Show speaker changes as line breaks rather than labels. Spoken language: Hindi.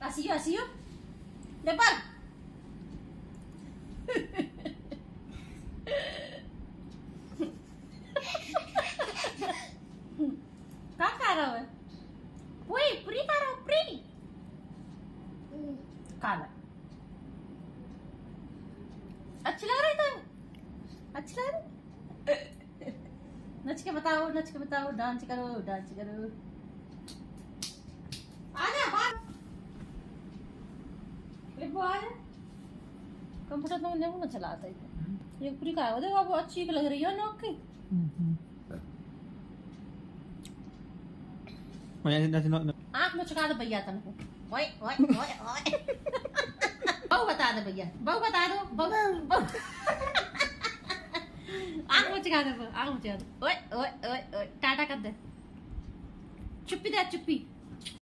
हसियो ले पर क्या खा रहा है? पूरी खा रहा हूँ, पूरी खा ला। अच्छी लग रही है? अच्छी लग रही? नच के बताओ, नच के बताओ, डांस करो, डांस करो। आजा बाहर। लिपो आजा। कंप्यूटर तो मुझे ना चलाता है। ये पूरी खा देखो, अब अच्छी लग रही है नोक की। आँख में चुका दो भैया तुमको। ओए ओए ओए ओए। बहु बता दो भैया, बहु बता दो, बहु आँख में चुका दो, आँख में चुका दो। ओए ओए ओए ओए टाटा कर दे। चुप्पी दे, चुप्पी।